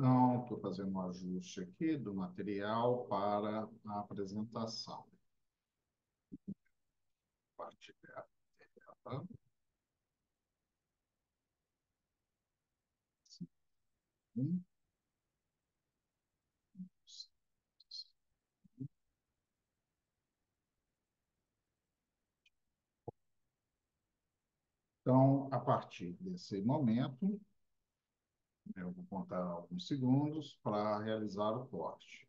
Então, estou fazendo um ajuste aqui do material para a apresentação. Compartilhar tela. Sim. Então, a partir desse momento, eu vou contar alguns segundos para realizar o corte.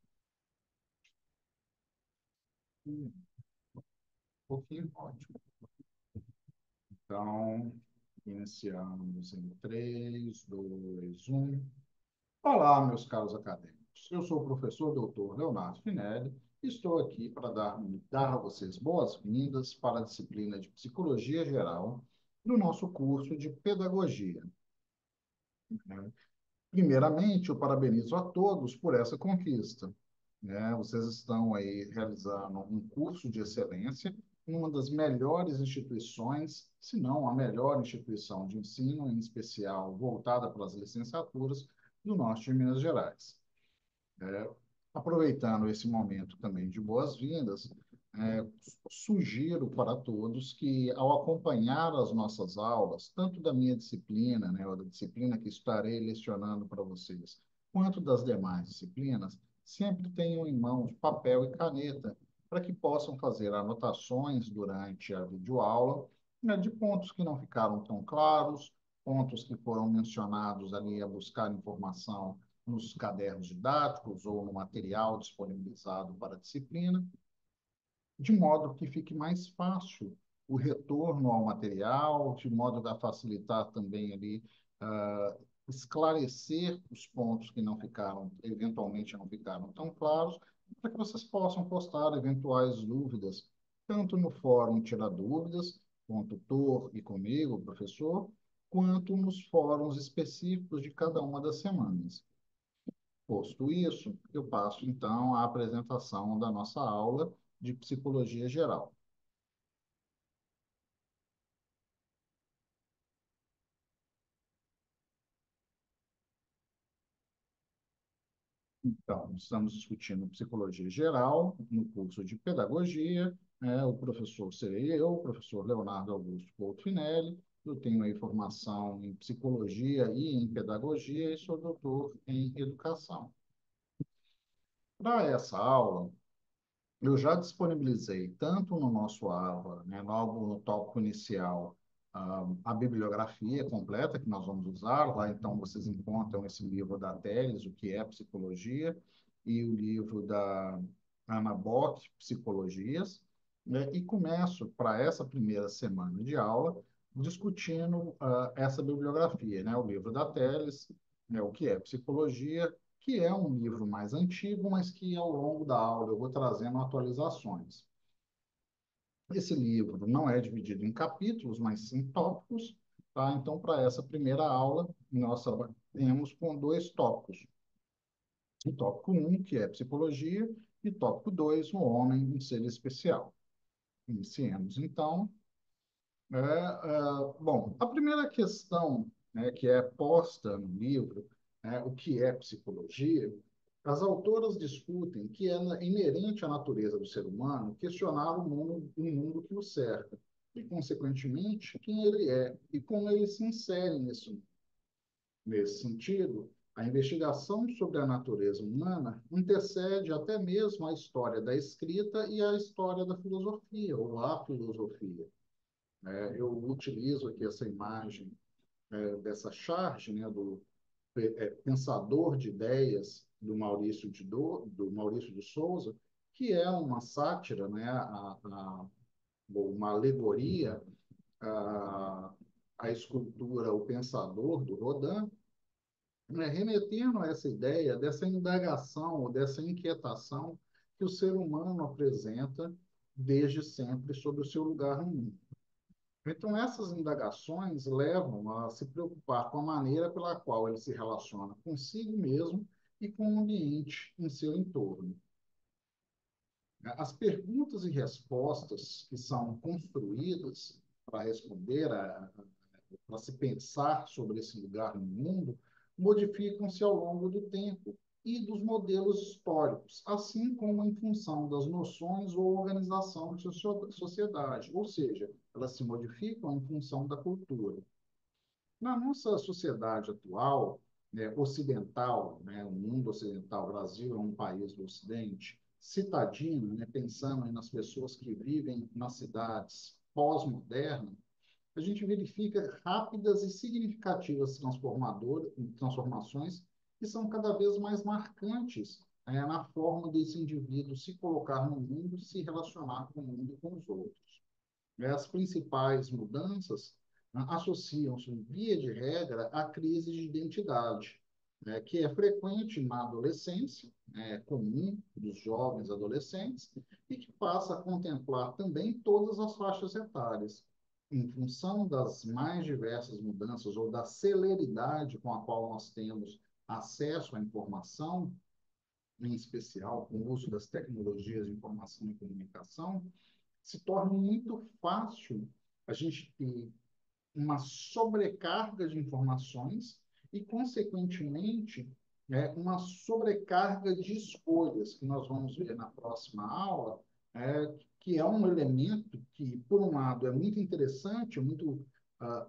Um pouquinho, ótimo. Então, iniciamos em 3, 2, 1. Olá, meus caros acadêmicos. Eu sou o professor Dr. Leonardo Finelli e estou aqui para dar a vocês boas-vindas para a disciplina de Psicologia Geral do nosso curso de Pedagogia, né? Primeiramente, eu parabenizo a todos por essa conquista, né? Vocês estão aí realizando um curso de excelência em uma das melhores instituições, se não a melhor instituição de ensino, em especial voltada para as licenciaturas do norte de Minas Gerais. Aproveitando esse momento também de boas-vindas, é, sugiro para todos que, ao acompanhar as nossas aulas, tanto da minha disciplina, né, ou da disciplina que estarei lecionando para vocês, quanto das demais disciplinas, sempre tenham em mãos papel e caneta, para que possam fazer anotações durante a videoaula, né, de pontos que não ficaram tão claros, pontos que foram mencionados ali a buscar informação nos cadernos didáticos ou no material disponibilizado para a disciplina, de modo que fique mais fácil o retorno ao material, de modo a facilitar também ali, esclarecer os pontos que não ficaram, eventualmente não ficaram tão claros, para que vocês possam postar eventuais dúvidas, tanto no fórum Tira Dúvidas, com o tutor e comigo, o professor, quanto nos fóruns específicos de cada uma das semanas. Posto isso, eu passo então à apresentação da nossa aula de Psicologia Geral. Então, estamos discutindo Psicologia Geral no curso de Pedagogia. O professor serei eu, o professor Leonardo Augusto Couto Finelli. Eu tenho aí formação em Psicologia e em Pedagogia e sou doutor em Educação. Para essa aula, eu já disponibilizei, tanto no nosso AVA, né, logo no tópico inicial, a bibliografia completa que nós vamos usar. Lá, então, vocês encontram esse livro da Teles, O que é Psicologia, e o livro da Ana Bock, Psicologias, né, e começo, para essa primeira semana de aula, discutindo essa bibliografia, né, o livro da Teles, né, O que é Psicologia, que é um livro mais antigo, mas que ao longo da aula eu vou trazendo atualizações. Esse livro não é dividido em capítulos, mas sim tópicos, tá? Então, para essa primeira aula, nós temos com dois tópicos. O tópico 1, que é psicologia, e tópico 2, o homem, um ser especial. Iniciemos, então. Bom, a primeira questão, né, que é posta no livro, né, o que é psicologia, as autoras discutem que é inerente à natureza do ser humano questionar o mundo que o cerca, e, consequentemente, quem ele é e como ele se insere nesse mundo. Nesse sentido, a investigação sobre a natureza humana antecede até mesmo a história da escrita e a história da filosofia, ou a filosofia. Eu utilizo aqui essa imagem dessa charge, né, do pensador de ideias do Maurício de Souza, que é uma sátira, né, uma alegoria à escultura O Pensador, do Rodin, né, remetendo a essa ideia dessa indagação ou dessa inquietação que o ser humano apresenta desde sempre sobre o seu lugar no mundo. Então, essas indagações levam a se preocupar com a maneira pela qual ele se relaciona consigo mesmo e com o ambiente em seu entorno. As perguntas e respostas que são construídas para responder para se pensar sobre esse lugar no mundo, modificam-se ao longo do tempo e dos modelos históricos, assim como em função das noções ou organização de sociedade, ou seja, elas se modificam em função da cultura. Na nossa sociedade atual, ocidental, né, o mundo ocidental, o Brasil é um país do Ocidente, citadino, né, pensando nas pessoas que vivem nas cidades pós-modernas, a gente verifica rápidas e significativas transformações que são cada vez mais marcantes na forma desse indivíduo se colocar no mundo, se relacionar com o mundo e com os outros. As principais mudanças associam-se, via de regra, à crise de identidade, que é frequente na adolescência, é comum dos jovens adolescentes, e que passa a contemplar também todas as faixas etárias. Em função das mais diversas mudanças ou da celeridade com a qual nós temos acesso à informação, em especial com o uso das tecnologias de informação e comunicação, se torna muito fácil a gente ter uma sobrecarga de informações e, consequentemente, uma sobrecarga de escolhas, que nós vamos ver na próxima aula, que é um elemento que, por um lado, é muito interessante, muito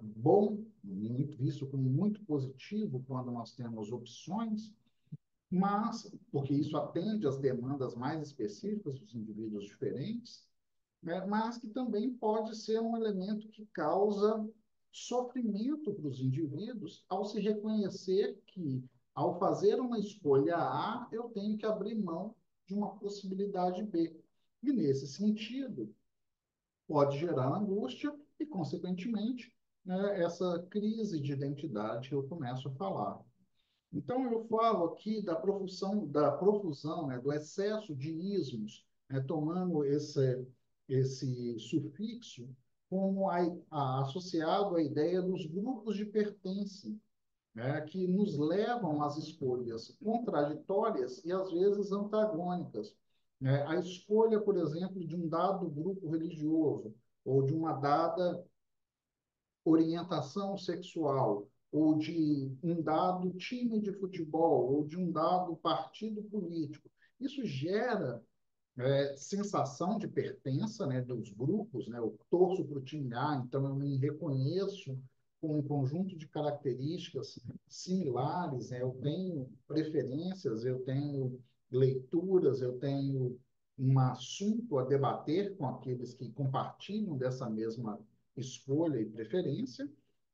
bom, muito visto como muito positivo quando nós temos opções, mas, porque isso atende às demandas mais específicas dos indivíduos diferentes, né, mas que também pode ser um elemento que causa sofrimento para os indivíduos ao se reconhecer que, ao fazer uma escolha A, eu tenho que abrir mão de uma possibilidade B. E, nesse sentido, pode gerar angústia e, consequentemente, né, essa crise de identidade que eu começo a falar. Então, eu falo aqui da profusão, né, do excesso de ismos, né, tomando esse sufixo como associado à ideia dos grupos de pertença, né, que nos levam às escolhas contraditórias e, às vezes, antagônicas. Né? A escolha, por exemplo, de um dado grupo religioso ou de uma dada orientação sexual, ou de um dado time de futebol, ou de um dado partido político. Isso gera sensação de pertença, né, dos grupos, né? Eu torço para o time A, então eu me reconheço com um conjunto de características similares, né? Eu tenho preferências, eu tenho leituras, eu tenho um assunto a debater com aqueles que compartilham dessa mesma escolha e preferência,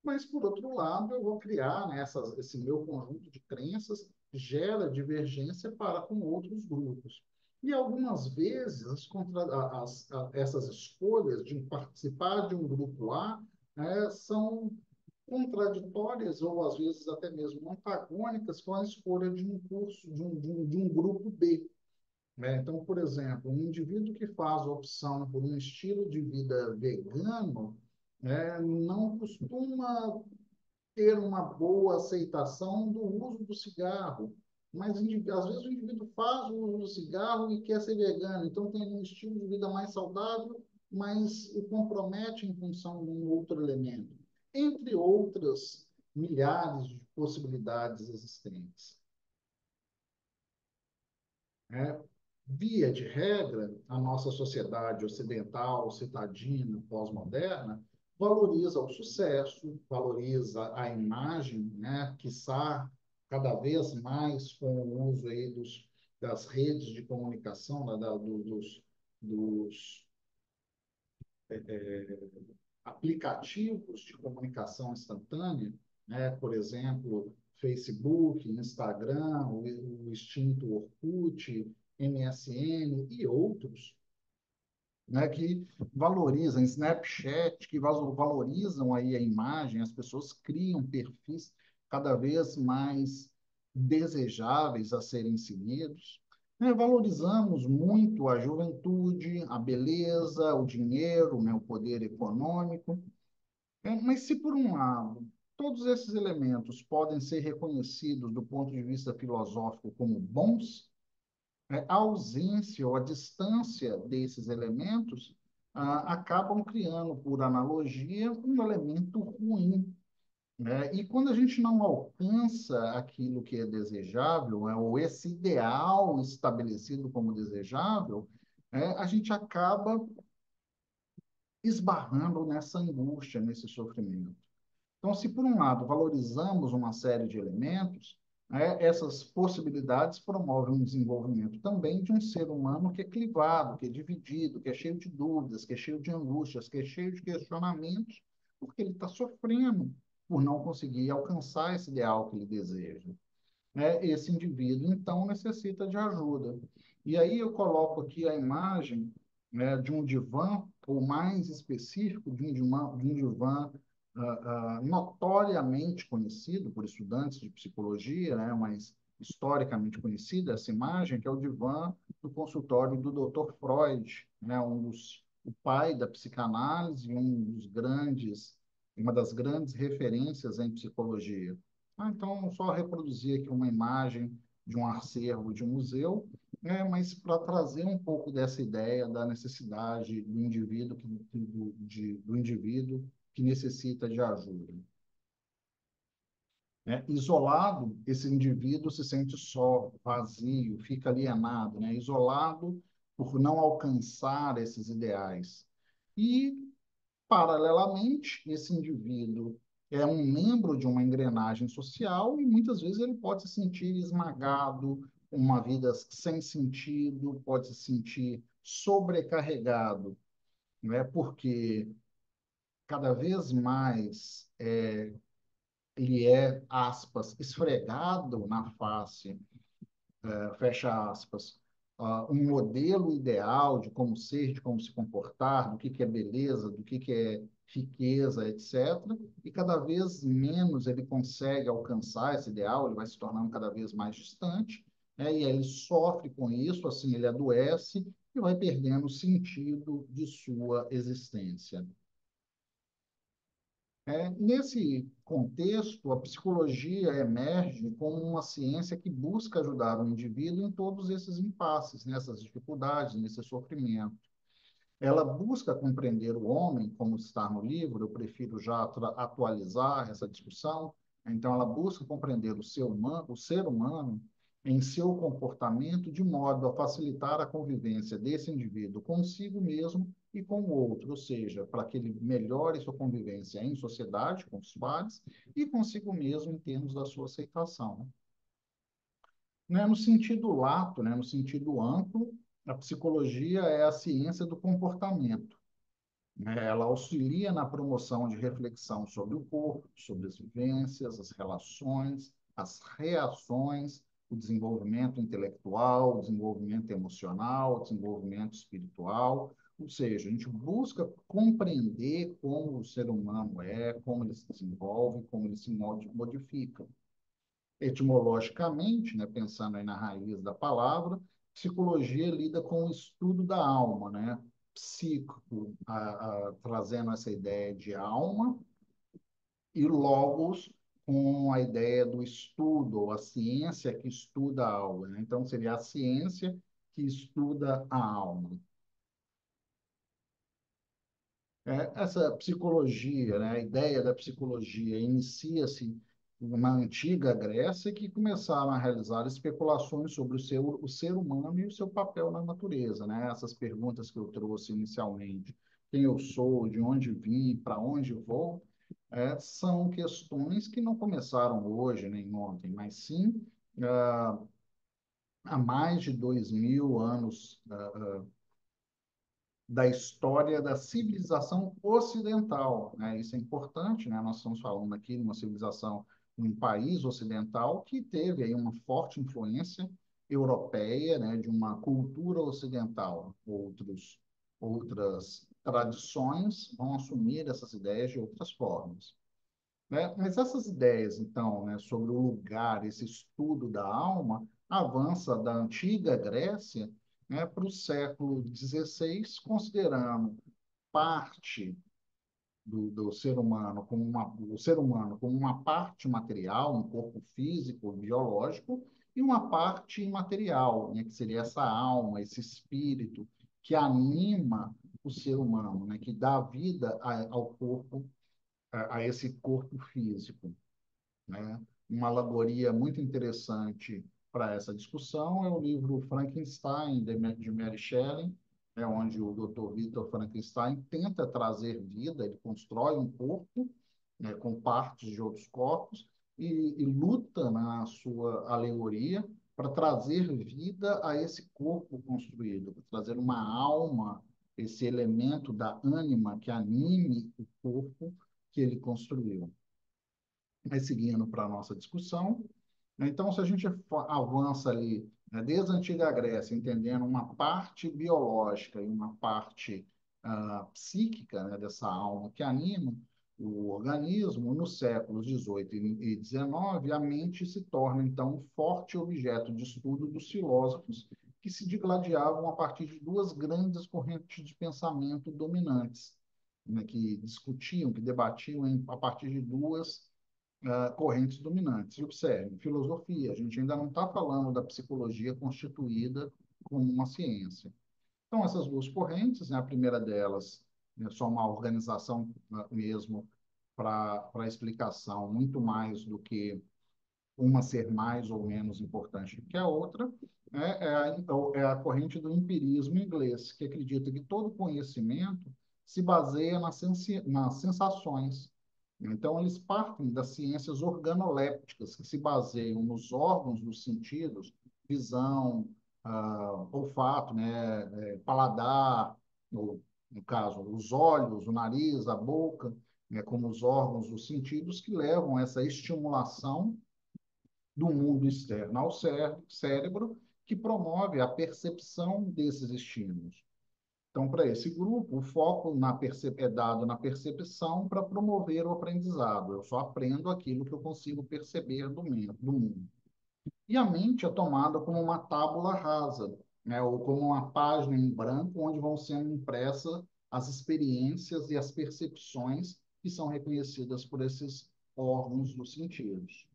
mas, por outro lado, eu vou criar, né, esse meu conjunto de crenças gera divergência para com outros grupos. E algumas vezes essas escolhas de participar de um grupo A são contraditórias ou às vezes até mesmo antagônicas com a escolha de um curso de um grupo B. Né? Então, por exemplo, um indivíduo que faz a opção por um estilo de vida vegano não costuma ter uma boa aceitação do uso do cigarro. Mas, às vezes, o indivíduo faz o uso do cigarro e quer ser vegano, então tem um estilo de vida mais saudável, mas o compromete em função de um outro elemento, entre outras milhares de possibilidades existentes. Né? Via de regra, a nossa sociedade ocidental, citadina, pós-moderna, valoriza o sucesso, valoriza a imagem, né, quiçá cada vez mais com o uso aí das redes de comunicação, né, dos aplicativos de comunicação instantânea, né, por exemplo, Facebook, Instagram, o extinto Orkut, MSN e outros, né, que valorizam, Snapchat, que valorizam aí a imagem, as pessoas criam perfis cada vez mais desejáveis a serem seguidos. Né, valorizamos muito a juventude, a beleza, o dinheiro, né, o poder econômico. Mas se, por um lado, todos esses elementos podem ser reconhecidos do ponto de vista filosófico como bons, a ausência ou a distância desses elementos acabam criando, por analogia, um elemento ruim, né? E quando a gente não alcança aquilo que é desejável, né, ou esse ideal estabelecido como desejável, a gente acaba esbarrando nessa angústia, nesse sofrimento. Então, se por um lado valorizamos uma série de elementos, essas possibilidades promovem um desenvolvimento também de um ser humano que é clivado, que é dividido, que é cheio de dúvidas, que é cheio de angústias, que é cheio de questionamentos, porque ele está sofrendo por não conseguir alcançar esse ideal que ele deseja. Esse indivíduo, então, necessita de ajuda. E aí eu coloco aqui a imagem, de um divã, ou mais específico, de um divã notoriamente conhecido por estudantes de psicologia, né, mas historicamente conhecida, essa imagem, que é o divã do consultório do Dr. Freud, né, o pai da psicanálise e uma das grandes referências em psicologia. Então, só reproduzir aqui uma imagem de um acervo de um museu, mas para trazer um pouco dessa ideia da necessidade do indivíduo do indivíduo que necessita de ajuda. Isolado, esse indivíduo se sente só, vazio, fica alienado, né? Isolado por não alcançar esses ideais. E paralelamente, esse indivíduo é um membro de uma engrenagem social e muitas vezes ele pode se sentir esmagado, uma vida sem sentido, pode se sentir sobrecarregado, né? Porque cada vez mais ele é, aspas, esfregado na face, fecha aspas, um modelo ideal de como ser, de como se comportar, do que é beleza, do que é riqueza, etc. E cada vez menos ele consegue alcançar esse ideal, ele vai se tornando cada vez mais distante, né? E aí ele sofre com isso, assim, ele adoece e vai perdendo o sentido de sua existência. Nesse contexto, a psicologia emerge como uma ciência que busca ajudar o indivíduo em todos esses impasses, nessas dificuldades, nesse sofrimento. Ela busca compreender o homem, como está no livro, eu prefiro já atualizar essa discussão. Então, ela busca compreender o ser humano em seu comportamento de modo a facilitar a convivência desse indivíduo consigo mesmo e com o outro, ou seja, para que ele melhore sua convivência em sociedade, com os pares, e consigo mesmo em termos da sua aceitação. No sentido lato, no sentido amplo, a psicologia é a ciência do comportamento. Ela auxilia na promoção de reflexão sobre o corpo, sobre as vivências, as relações, as reações, o desenvolvimento intelectual, o desenvolvimento emocional, o desenvolvimento espiritual. Ou seja, a gente busca compreender como o ser humano é, como ele se desenvolve, como ele se modifica. Etimologicamente, pensando aí na raiz da palavra, psicologia lida com o estudo da alma, psíquico, trazendo essa ideia de alma, e logos com a ideia do estudo, ou a ciência que estuda a alma, Então, seria a ciência que estuda a alma. Essa psicologia, a ideia da psicologia inicia-se na antiga Grécia, que começaram a realizar especulações sobre o ser humano e o seu papel na natureza, Essas perguntas que eu trouxe inicialmente, quem eu sou, de onde vim, para onde vou, são questões que não começaram hoje nem ontem, mas sim há mais de 2000 anos da história da civilização ocidental, Isso é importante, Nós estamos falando aqui de uma civilização, um país ocidental que teve aí uma forte influência europeia, de uma cultura ocidental. Outras tradições vão assumir essas ideias de outras formas. Mas essas ideias, então, sobre o lugar, esse estudo da alma, avança da antiga Grécia, para o século XVI, considerando parte do ser humano o ser humano como uma parte material, um corpo físico, biológico, e uma parte imaterial, que seria essa alma, esse espírito que anima o ser humano, que dá vida ao corpo a esse corpo físico, né? Uma alegoria muito interessante para essa discussão é o livro Frankenstein, de Mary Shelley, onde o Dr. Victor Frankenstein tenta trazer vida, ele constrói um corpo, né, com partes de outros corpos e luta na sua alegoria para trazer vida a esse corpo construído, para trazer uma alma, esse elemento da ânima que anime o corpo que ele construiu. Mas seguindo para a nossa discussão, né, então, se a gente avança ali, né, desde a antiga Grécia, entendendo uma parte biológica e uma parte psíquica, né, dessa alma que anima o organismo, nos séculos XVIII e XIX, a mente se torna, então, um forte objeto de estudo dos filósofos que se digladiavam a partir de duas grandes correntes de pensamento dominantes, né, que discutiam, que debatiam a partir de duas correntes dominantes. E observe, filosofia, a gente ainda não está falando da psicologia constituída como uma ciência. Então, essas duas correntes, né, a primeira delas, né, só uma organização mesmo para a explicação, muito mais do que uma ser mais ou menos importante do que a outra, né, é a corrente do empirismo inglês, que acredita que todo conhecimento se baseia nas sensações. Então, eles partem das ciências organolépticas, que se baseiam nos órgãos dos sentidos, visão, olfato, né, paladar, no caso, os olhos, o nariz, a boca, né, como os órgãos dos sentidos que levam a essa estimulação do mundo externo ao cérebro, que promove a percepção desses estímulos. Então, para esse grupo, o foco é dado na percepção para promover o aprendizado. Eu só aprendo aquilo que eu consigo perceber do mundo. E a mente é tomada como uma tábula rasa, né, ou como uma página em branco onde vão sendo impressas as experiências e as percepções que são reconhecidas por esses órgãos dos sentidos.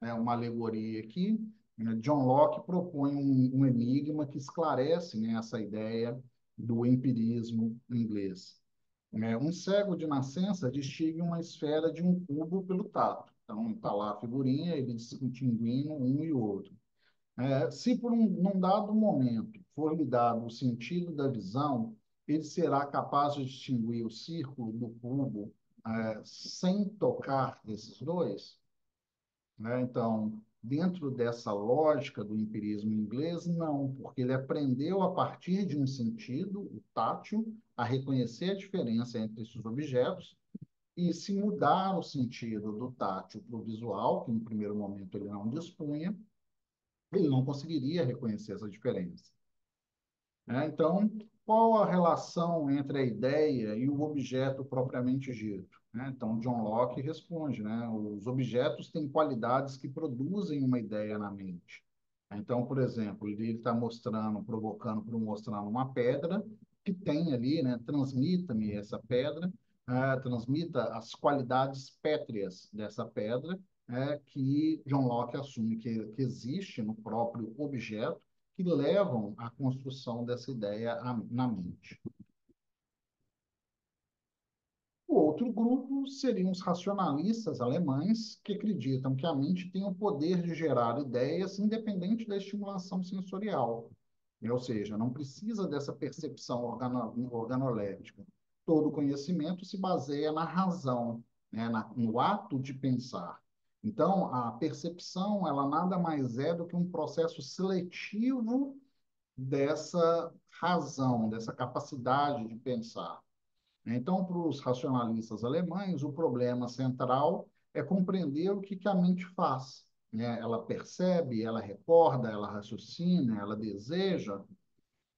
É uma alegoria aqui. Né? John Locke propõe um enigma que esclarece, né, essa ideia do empirismo inglês. Um cego de nascença distingue uma esfera de um cubo pelo tato. Então, está lá a figurinha, ele distinguindo um e o outro. Se por num dado momento for lhe dado o sentido da visão, ele será capaz de distinguir o círculo do cubo sem tocar esses dois? Né? Então, dentro dessa lógica do empirismo inglês, não, porque ele aprendeu a partir de um sentido, o tátil, a reconhecer a diferença entre esses objetos, e se mudar o sentido do tátil para o visual, que no primeiro momento ele não dispunha, ele não conseguiria reconhecer essa diferença. Né? Então, qual a relação entre a ideia e o objeto propriamente dito? Né? Então, John Locke responde, né? Os objetos têm qualidades que produzem uma ideia na mente. Então, por exemplo, ele está mostrando, provocando para mostrando uma pedra que tem ali, né? Transmita-me essa pedra, transmita as qualidades pétreas dessa pedra, que John Locke assume que existe no próprio objeto, que levam à construção dessa ideia na mente. O outro grupo seriam os racionalistas alemães, que acreditam que a mente tem o poder de gerar ideias independente da estimulação sensorial. Ou seja, não precisa dessa percepção organolética. Todo conhecimento se baseia na razão, né, no ato de pensar. Então, a percepção, ela nada mais é do que um processo seletivo dessa razão, dessa capacidade de pensar. Então, para os racionalistas alemães, o problema central é compreender o que a mente faz. Né? Ela percebe, ela recorda, ela raciocina, ela deseja,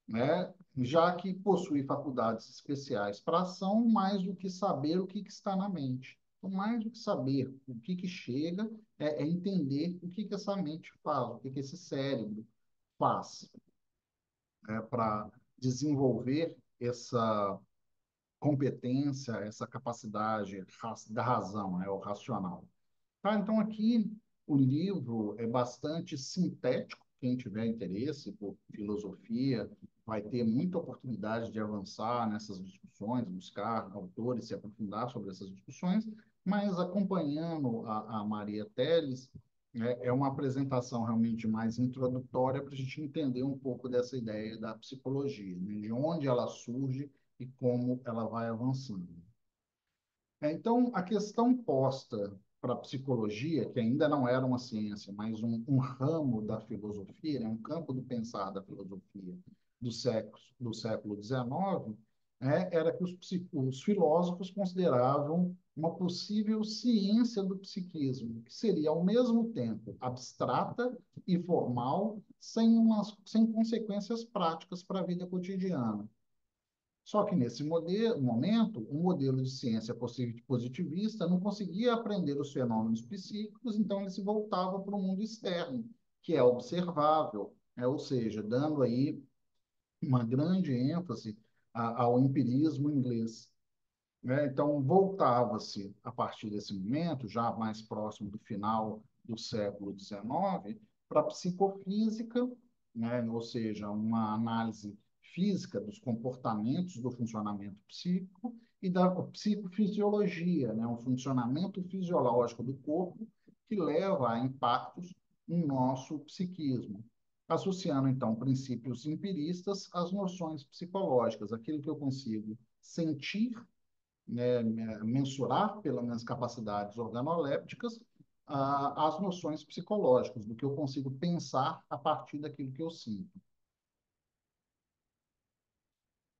né? Já que possui faculdades especiais para ação, mais do que saber o que está na mente. Então, mais do que saber o que chega, é entender o que essa mente faz, o que esse cérebro faz, para desenvolver essa competência, essa capacidade da razão, né, o racional. Tá, então, aqui o livro é bastante sintético, quem tiver interesse por filosofia, vai ter muita oportunidade de avançar nessas discussões, buscar autores, se aprofundar sobre essas discussões, mas acompanhando a Maria Teles, é uma apresentação realmente mais introdutória para a gente entender um pouco dessa ideia da psicologia, né? De onde ela surge e como ela vai avançando. Então, a questão posta para a psicologia, que ainda não era uma ciência, mas um ramo da filosofia, né, um campo do pensar da filosofia do século XIX, era que os filósofos consideravam uma possível ciência do psiquismo, que seria, ao mesmo tempo, abstrata e formal, sem consequências práticas para a vida cotidiana. Só que nesse momento, o modelo de ciência positivista não conseguia aprender os fenômenos psíquicos, então ele se voltava para o mundo externo, que é observável, ou seja, dando aí uma grande ênfase ao empirismo inglês, né? Então, voltava-se, a partir desse momento, já mais próximo do final do século XIX, para a psicofísica, né? Ou seja, uma análise física dos comportamentos do funcionamento psíquico e da psicofisiologia, né? Um funcionamento fisiológico do corpo que leva a impactos no nosso psiquismo, associando, então, princípios empiristas às noções psicológicas, aquilo que eu consigo sentir, né, mensurar pelas minhas capacidades organolépticas as noções psicológicas, do que eu consigo pensar a partir daquilo que eu sinto.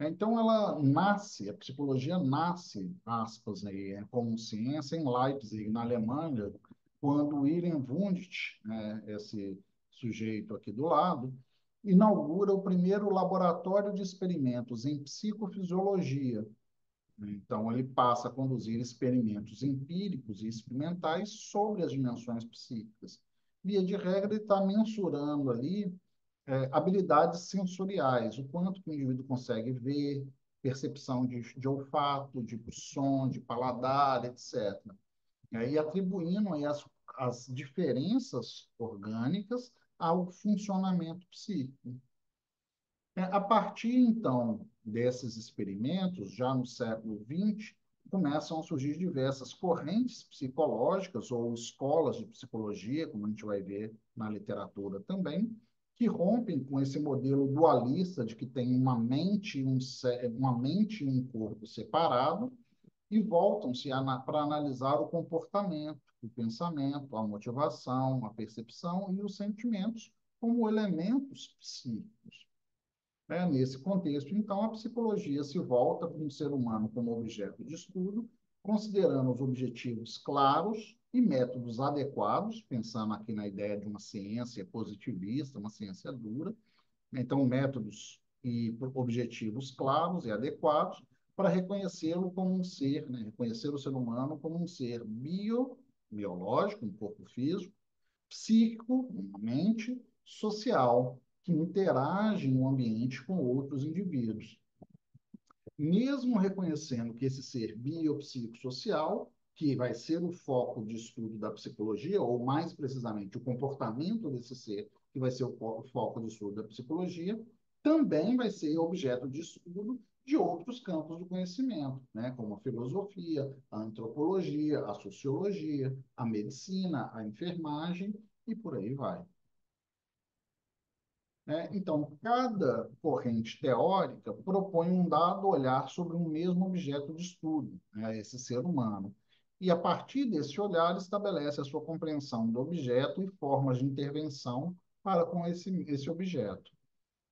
Então, a psicologia nasce, aspas, aí, como ciência em Leipzig, na Alemanha, quando Wilhelm Wundt, né, esse sujeito aqui do lado, inaugura o primeiro laboratório de experimentos em psicofisiologia. Então, ele passa a conduzir experimentos empíricos e experimentais sobre as dimensões psíquicas. Via de regra, ele está mensurando ali habilidades sensoriais, o quanto que o indivíduo consegue ver, percepção de olfato, de som, de paladar, etc. E atribuindo aí as diferenças orgânicas ao funcionamento psíquico. A partir, então, desses experimentos, já no século XX, começam a surgir diversas correntes psicológicas ou escolas de psicologia, como a gente vai ver na literatura também, que rompem com esse modelo dualista de que tem uma mente e um corpo separado e voltam-se para analisar o comportamento, o pensamento, a motivação, a percepção e os sentimentos como elementos psíquicos. Nesse contexto, então, a psicologia se volta para um ser humano como objeto de estudo, considerando os objetivos claros e métodos adequados, pensando aqui na ideia de uma ciência positivista, uma ciência dura. Então, métodos e objetivos claros e adequados para reconhecê-lo como um ser, né? Reconhecer o ser humano como um ser biológico, um corpo físico, psíquico, uma mente, social, que interage no ambiente com outros indivíduos. Mesmo reconhecendo que esse ser biopsicossocial, que vai ser o foco de estudo da psicologia, ou mais precisamente o comportamento desse ser, que vai ser o foco de estudo da psicologia, também vai ser objeto de estudo de outros campos do conhecimento, né? Como a filosofia, a antropologia, a sociologia, a medicina, a enfermagem e por aí vai. Então, cada corrente teórica propõe um dado olhar sobre um mesmo objeto de estudo, né, esse ser humano. E, a partir desse olhar, estabelece a sua compreensão do objeto e formas de intervenção para com esse objeto.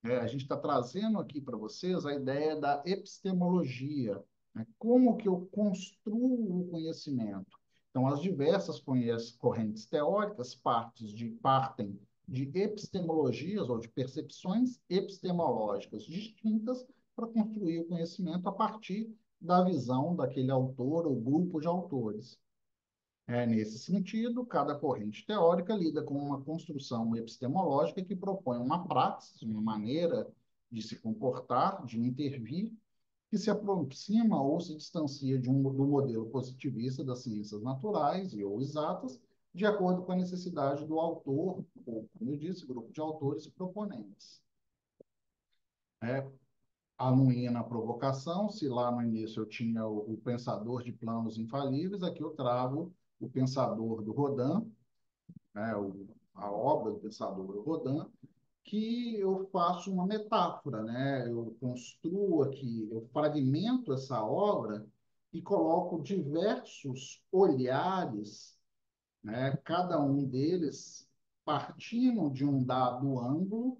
A gente está trazendo aqui para vocês a ideia da epistemologia, né? Como que eu construo o conhecimento. Então, as diversas correntes teóricas partem de epistemologias ou de percepções epistemológicas distintas para construir o conhecimento a partir da visão daquele autor ou grupo de autores. Nesse sentido, cada corrente teórica lida com uma construção epistemológica que propõe uma praxis, uma maneira de se comportar, de intervir, que se aproxima ou se distancia do modelo positivista das ciências naturais e ou exatas, de acordo com a necessidade do autor, ou, como eu disse, grupo de autores e proponentes. Anuncia na provocação, se lá no início eu tinha o pensador de planos infalíveis, aqui eu trago o pensador do Rodin, né, a obra do pensador do Rodin, que eu faço uma metáfora, né? Eu construo aqui, eu fragmento essa obra e coloco diversos olhares, né? Cada um deles partindo de um dado ângulo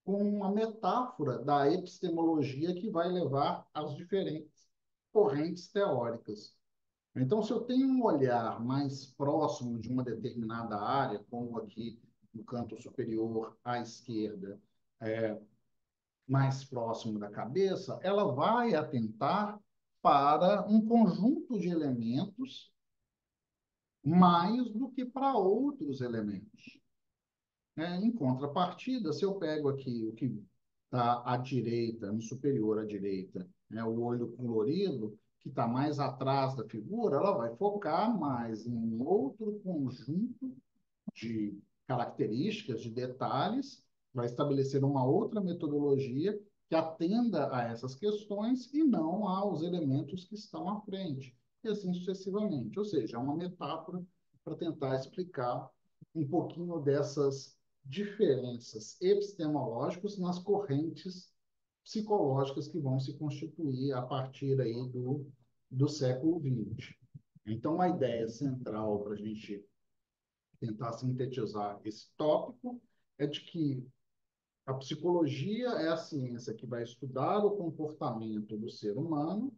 com uma metáfora da epistemologia que vai levar às diferentes correntes teóricas. Então, se eu tenho um olhar mais próximo de uma determinada área, como aqui no canto superior à esquerda, mais próximo da cabeça, ela vai atentar para um conjunto de elementos mais do que para outros elementos. Em contrapartida, se eu pego aqui o que está à direita, no superior à direita, né, o olho colorido, que está mais atrás da figura, ela vai focar mais em um outro conjunto de características, de detalhes, vai estabelecer uma outra metodologia que atenda a essas questões e não aos elementos que estão à frente, e assim sucessivamente. Ou seja, é uma metáfora para tentar explicar um pouquinho dessas diferenças epistemológicas nas correntes psicológicas que vão se constituir a partir aí do século XX. Então, a ideia central para a gente tentar sintetizar esse tópico é de que a psicologia é a ciência que vai estudar o comportamento do ser humano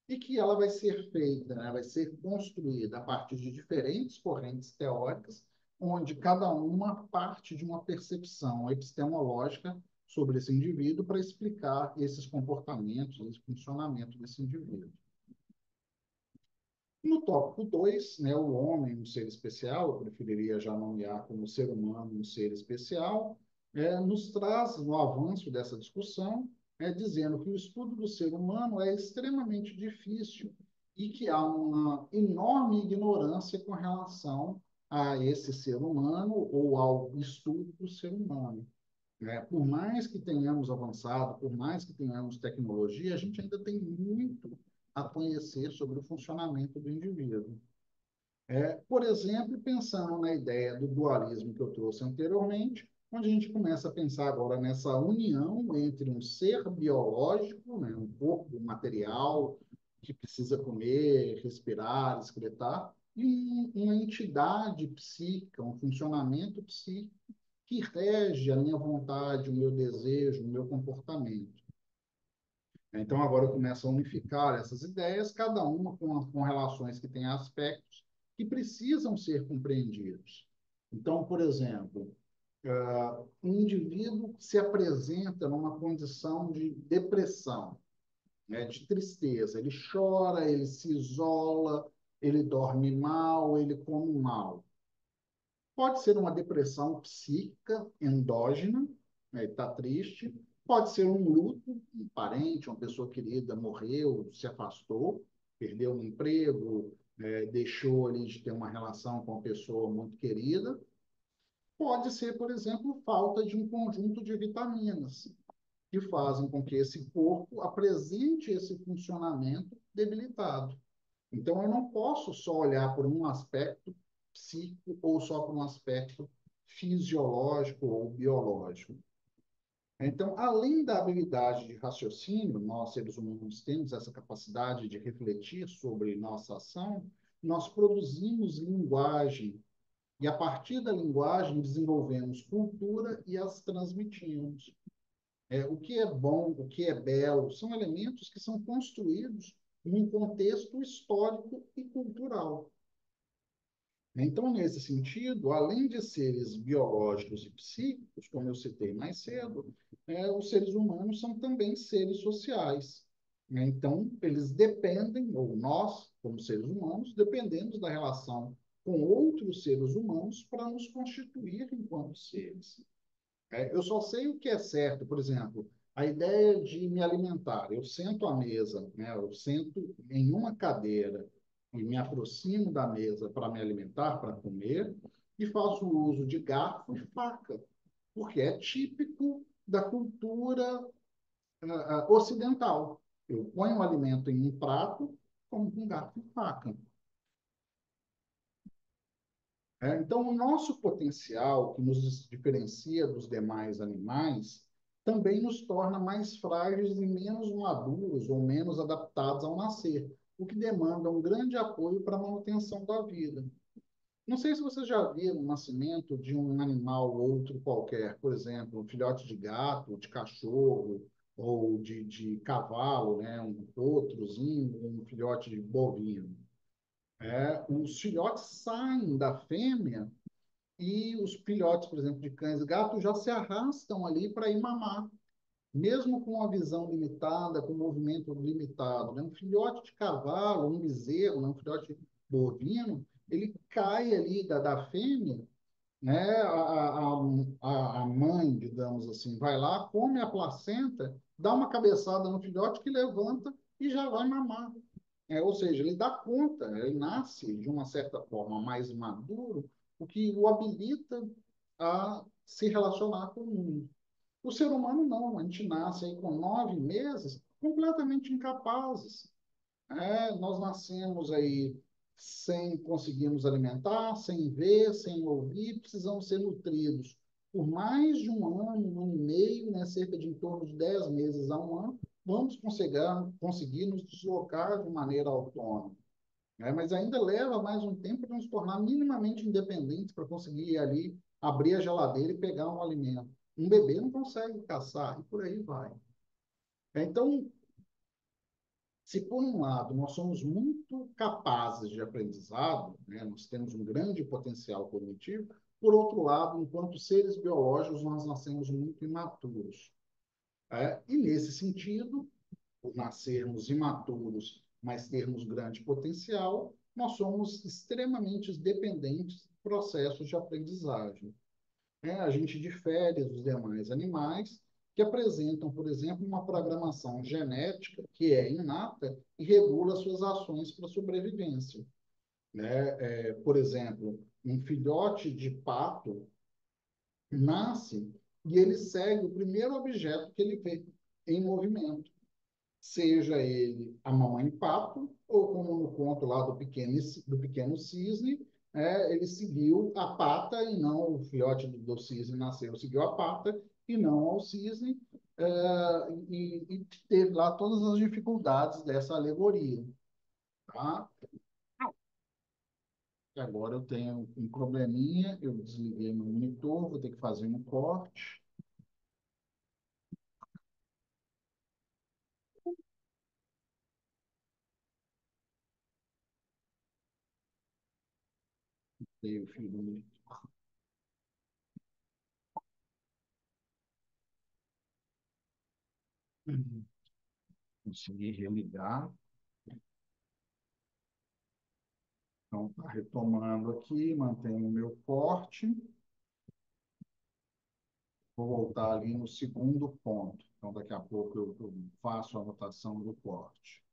e que ela vai ser feita, né, vai ser construída a partir de diferentes correntes teóricas, onde cada uma parte de uma percepção epistemológica sobre esse indivíduo para explicar esses comportamentos, esse funcionamento desse indivíduo. No tópico 2, né, o homem, um ser especial, eu preferiria já nomear como ser humano um ser especial, nos traz no avanço dessa discussão, dizendo que o estudo do ser humano é extremamente difícil e que há uma enorme ignorância com relação a esse ser humano ou ao estudo do ser humano. Por mais que tenhamos avançado, por mais que tenhamos tecnologia, a gente ainda tem muito a conhecer sobre o funcionamento do indivíduo. Por exemplo, pensando na ideia do dualismo que eu trouxe anteriormente, onde a gente começa a pensar agora nessa união entre um ser biológico, né, um corpo material que precisa comer, respirar, excretar, e uma entidade psíquica, um funcionamento psíquico que rege a minha vontade, o meu desejo, o meu comportamento. Então, agora eu começo a unificar essas ideias, cada uma com relações que têm aspectos que precisam ser compreendidos. Então, por exemplo, um indivíduo se apresenta numa condição de depressão, né, de tristeza. Ele chora, ele se isola, ele dorme mal, ele come mal. Pode ser uma depressão psíquica endógena, né, está triste. Pode ser um luto, um parente, uma pessoa querida morreu, se afastou, perdeu um emprego, deixou ali de ter uma relação com uma pessoa muito querida. Pode ser, por exemplo, falta de um conjunto de vitaminas que fazem com que esse corpo apresente esse funcionamento debilitado. Então, eu não posso só olhar por um aspecto psíquico ou só por um aspecto fisiológico ou biológico. Então, além da habilidade de raciocínio, nós, seres humanos, temos essa capacidade de refletir sobre nossa ação, nós produzimos linguagem e, a partir da linguagem, desenvolvemos cultura e as transmitimos. O que é bom, o que é belo, são elementos que são construídos num contexto histórico e cultural. Então, nesse sentido, além de seres biológicos e psíquicos, como eu citei mais cedo, os seres humanos são também seres sociais. Então, eles dependem, ou nós, como seres humanos, dependemos da relação com outros seres humanos para nos constituir enquanto seres. Eu só sei o que é certo, por exemplo, a ideia de me alimentar. Eu sento à mesa, né? Eu sento em uma cadeira e me aproximo da mesa para me alimentar, para comer, e faço uso de garfo e faca, porque é típico da cultura ocidental. Eu ponho o alimento em um prato, como com garfo e faca. Então, o nosso potencial, que nos diferencia dos demais animais, também nos torna mais frágeis e menos maduros ou menos adaptados ao nascer, o que demanda um grande apoio para a manutenção da vida. Não sei se vocês já viram o nascimento de um animal ou outro qualquer, por exemplo, um filhote de gato, de cachorro, ou de cavalo, né? Um potrozinho, um filhote de bovino. Os filhotes saem da fêmea e os filhotes, por exemplo, de cães e gatos já se arrastam ali para ir mamar, mesmo com a visão limitada, com o movimento limitado. Né? Um filhote de cavalo, um bezerro, né? Um filhote bovino, ele cai ali da fêmea, né? A mãe, digamos assim, vai lá, come a placenta, dá uma cabeçada no filhote que levanta e já vai mamar. Ou seja, ele dá conta, ele nasce de uma certa forma mais maduro, o que o habilita a se relacionar com o mundo. O ser humano não, a gente nasce aí com 9 meses completamente incapazes. Nós nascemos aí sem conseguir nos alimentar, sem ver, sem ouvir, precisamos ser nutridos por mais de um ano e meio, né, cerca de em torno de 10 meses a um ano, vamos conseguir nos deslocar de maneira autônoma. Mas ainda leva mais um tempo para nos tornar minimamente independentes para conseguir ir ali, abrir a geladeira e pegar um alimento. Um bebê não consegue caçar e por aí vai. Então, se por um lado nós somos muito capazes de aprendizado, né, nós temos um grande potencial cognitivo, por outro lado, enquanto seres biológicos, nós nascemos muito imaturos. E nesse sentido, por nascermos imaturos, mas termos grande potencial, nós somos extremamente dependentes de processos de aprendizagem. A gente difere dos demais animais que apresentam, por exemplo, uma programação genética que é inata e regula suas ações para a sobrevivência. Por exemplo, um filhote de pato nasce e ele segue o primeiro objeto que ele vê em movimento, seja ele a mamãe pato, ou como no conto lá do pequeno cisne, ele seguiu a pata e não o filhote do cisne nasceu, seguiu a pata e não ao cisne, e teve lá todas as dificuldades dessa alegoria. Tá? Agora eu tenho um probleminha, eu desliguei meu monitor, vou ter que fazer um corte. Dei o fio do monitor. Consegui religar. Então, tá retomando aqui, mantenho o meu corte. Vou voltar ali no segundo ponto. Então, daqui a pouco eu faço a anotação do corte.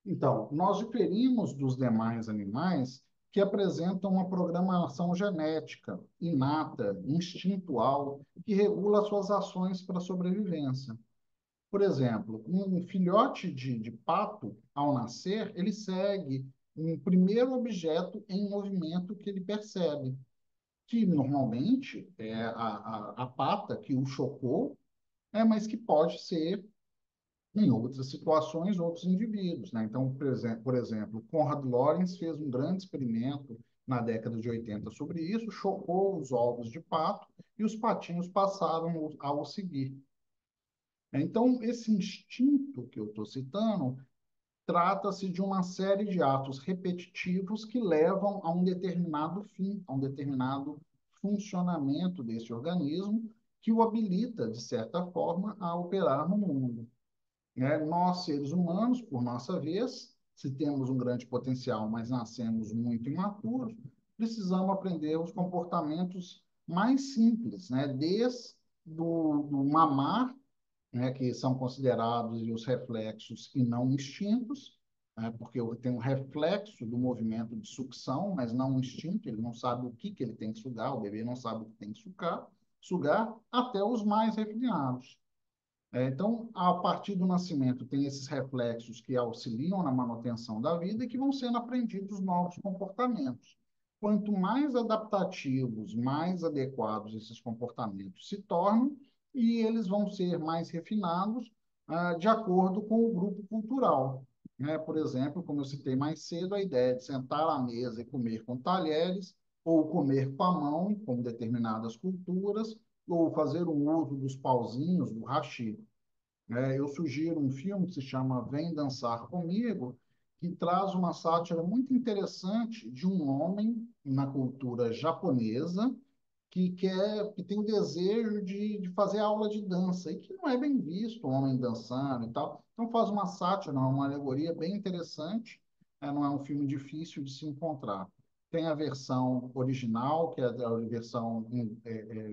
Então, nós diferimos dos demais animais que apresentam uma programação genética, inata, instintual, que regula suas ações para a sobrevivência. Por exemplo, um filhote de pato, ao nascer, ele segue um primeiro objeto em movimento que ele percebe, que normalmente é a pata que o chocou, mas que pode ser, em outras situações, outros indivíduos. Né? Então, por exemplo, Konrad Lorenz fez um grande experimento na década de 80 sobre isso, chocou os ovos de pato e os patinhos passaram a o seguir. Então, esse instinto que eu estou citando trata-se de uma série de atos repetitivos que levam a um determinado fim, a um determinado funcionamento desse organismo que o habilita, de certa forma, a operar no mundo. Nós, seres humanos, por nossa vez, se temos um grande potencial, mas nascemos muito imaturos, precisamos aprender os comportamentos mais simples, desde do mamar, que são considerados os reflexos e não instintos, porque tem um reflexo do movimento de sucção, mas não um instinto, ele não sabe o que ele tem que sugar, o bebê não sabe o que tem que sugar, até os mais refinados. Então, a partir do nascimento, tem esses reflexos que auxiliam na manutenção da vida e que vão sendo aprendidos novos comportamentos. Quanto mais adaptativos, mais adequados esses comportamentos se tornam, e eles vão ser mais refinados, de acordo com o grupo cultural. Né? Por exemplo, como eu citei mais cedo, a ideia de sentar à mesa e comer com talheres, ou comer com a mão, como determinadas culturas, ou fazer o uso dos pauzinhos, do hashi. Eu sugiro um filme que se chama Vem Dançar Comigo, que traz uma sátira muito interessante de um homem na cultura japonesa que tem o desejo de fazer aula de dança e que não é bem visto, o homem dançando e tal. Então faz uma sátira, uma alegoria bem interessante, não é um filme difícil de se encontrar. Tem a versão original, que é a versão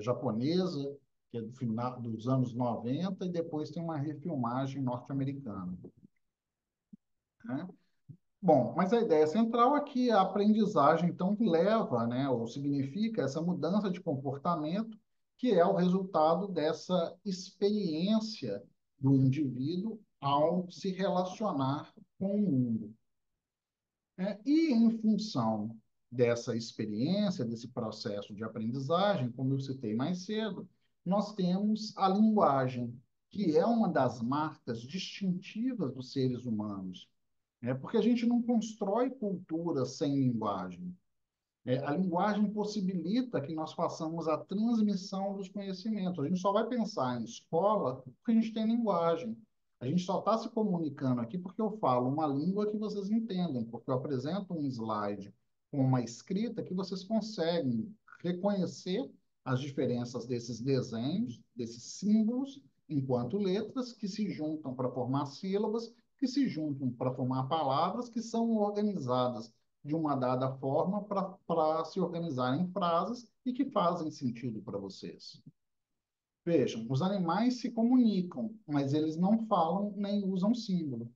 japonesa, que é do final dos anos 90, e depois tem uma refilmagem norte-americana. Né? Bom, mas a ideia central é que a aprendizagem, então, leva, né, ou significa essa mudança de comportamento, que é o resultado dessa experiência do indivíduo ao se relacionar com o mundo. E em função dessa experiência, desse processo de aprendizagem, como eu citei mais cedo, nós temos a linguagem, que é uma das marcas distintivas dos seres humanos, porque a gente não constrói cultura sem linguagem. A linguagem possibilita que nós façamos a transmissão dos conhecimentos. A gente só vai pensar em escola porque a gente tem linguagem. A gente só está se comunicando aqui porque eu falo uma língua que vocês entendem, porque eu apresento um slide com uma escrita que vocês conseguem reconhecer as diferenças desses desenhos, desses símbolos, enquanto letras que se juntam para formar sílabas, que se juntam para formar palavras que são organizadas de uma dada forma para se organizar em frases e que fazem sentido para vocês. Vejam, os animais se comunicam, mas eles não falam nem usam símbolo.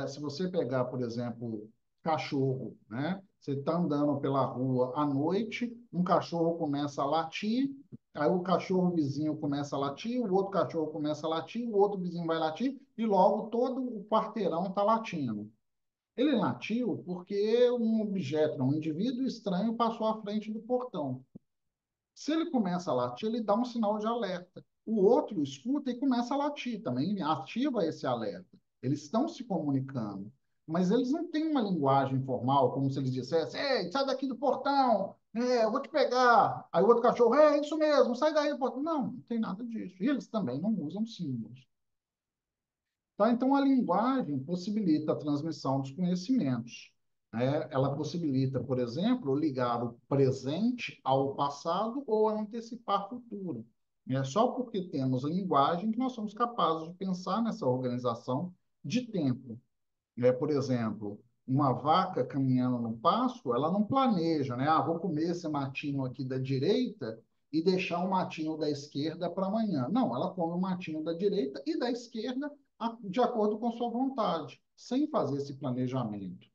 Se você pegar, por exemplo, cachorro, né? Você está andando pela rua à noite, um cachorro começa a latir, aí o cachorro vizinho começa a latir, o outro cachorro começa a latir, o outro vizinho vai latir, e logo todo o quarteirão está latindo. Ele latiu porque um objeto, um indivíduo estranho passou à frente do portão. Se ele começa a latir, ele dá um sinal de alerta. O outro escuta e começa a latir também, ativa esse alerta. Eles estão se comunicando, mas eles não têm uma linguagem formal, como se eles dissessem: ei, sai daqui do portão, eu vou te pegar. Aí o outro cachorro: é isso mesmo, sai daí do portão. Não, não tem nada disso. E eles também não usam símbolos. Tá? Então, a linguagem possibilita a transmissão dos conhecimentos. Ela possibilita, por exemplo, ligar o presente ao passado ou antecipar o futuro. É só porque temos a linguagem que nós somos capazes de pensar nessa organização de tempo. Por exemplo, uma vaca caminhando no pasto, ela não planeja, né? Vou comer esse matinho aqui da direita e deixar o matinho da esquerda para amanhã. Não, ela come o matinho da direita e da esquerda de acordo com sua vontade, sem fazer esse planejamento.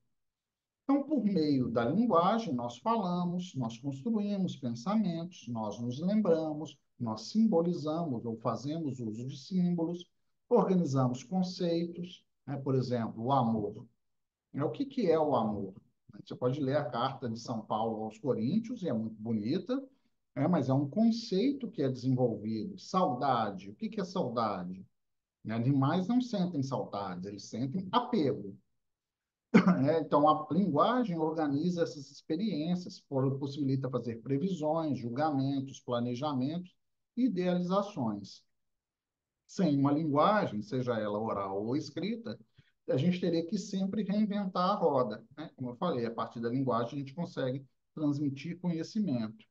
Então, por meio da linguagem, nós falamos, nós construímos pensamentos, nós nos lembramos, nós simbolizamos ou fazemos uso de símbolos, organizamos conceitos, né? Por exemplo, o amor. O que que é o amor? Você pode ler a carta de São Paulo aos Coríntios, e é muito bonita, mas é um conceito que é desenvolvido. Saudade. O que que é saudade? Animais não sentem saudades, eles sentem apego. Então, a linguagem organiza essas experiências, possibilita fazer previsões, julgamentos, planejamentos e idealizações. Sem uma linguagem, seja ela oral ou escrita, a gente teria que sempre reinventar a roda. Né? Como eu falei, a partir da linguagem a gente consegue transmitir conhecimento.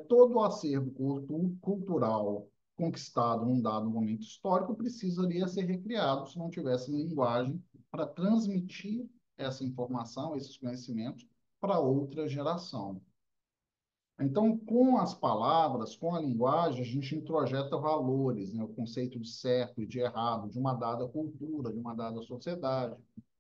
Todo o acervo cultural conquistado num dado momento histórico precisaria ser recriado se não tivesse linguagem para transmitir essa informação, esses conhecimentos para outra geração. Então, com as palavras, com a linguagem, a gente introjeta valores, né? O conceito de certo e de errado, de uma dada cultura, de uma dada sociedade.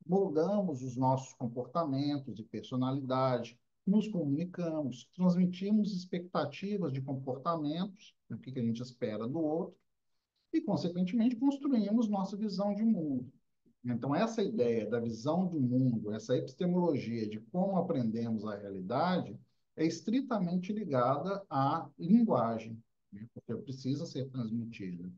Moldamos os nossos comportamentos e personalidade, nos comunicamos, transmitimos expectativas de comportamentos, o que a gente espera do outro, e, consequentemente, construímos nossa visão de mundo. Então, essa ideia da visão do mundo, essa epistemologia de como aprendemos a realidade, é estritamente ligada à linguagem, né? Porque precisa ser transmitida.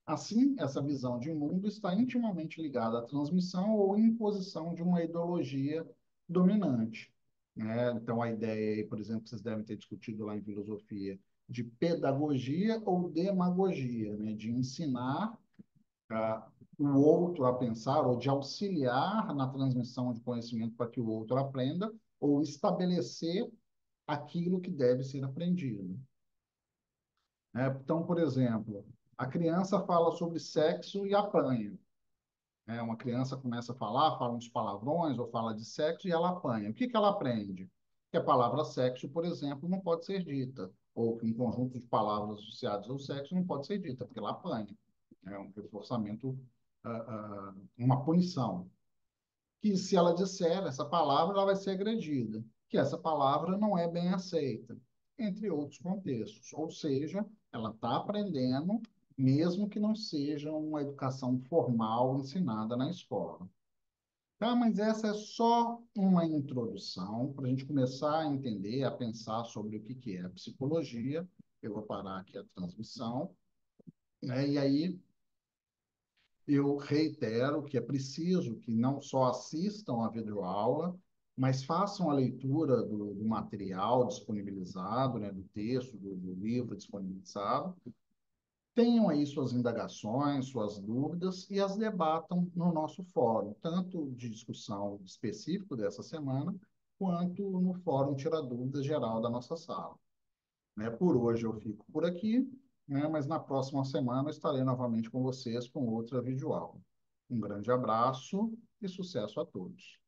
Assim, essa visão de mundo está intimamente ligada à transmissão ou imposição de uma ideologia dominante, né? Então, a ideia, aí, por exemplo, que vocês devem ter discutido lá em filosofia, de pedagogia ou demagogia, né? De ensinar o outro a pensar ou de auxiliar na transmissão de conhecimento para que o outro aprenda ou estabelecer aquilo que deve ser aprendido, né? Então, por exemplo, a criança fala sobre sexo e apanha, né? Uma criança começa a falar, fala uns palavrões ou fala de sexo e ela apanha. O que que ela aprende? Que a palavra sexo, por exemplo, não pode ser dita, ou que um conjunto de palavras associadas ao sexo não pode ser dita, porque ela apanha. É um reforçamento, uma punição. Que se ela disser essa palavra, ela vai ser agredida, que essa palavra não é bem aceita, entre outros contextos. Ou seja, ela está aprendendo, mesmo que não seja uma educação formal ensinada na escola. Tá, mas essa é só uma introdução para a gente começar a entender, a pensar sobre o que é a psicologia. Eu vou parar aqui a transmissão, né? E aí eu reitero que é preciso que não só assistam à videoaula, mas façam a leitura do material disponibilizado, né, do texto, do livro disponibilizado, tenham aí suas indagações, suas dúvidas e as debatam no nosso fórum, tanto de discussão específico dessa semana, quanto no fórum Tira Dúvidas geral da nossa sala, né? Por hoje eu fico por aqui, né? Mas na próxima semana eu estarei novamente com vocês com outra videoaula. Um grande abraço e sucesso a todos.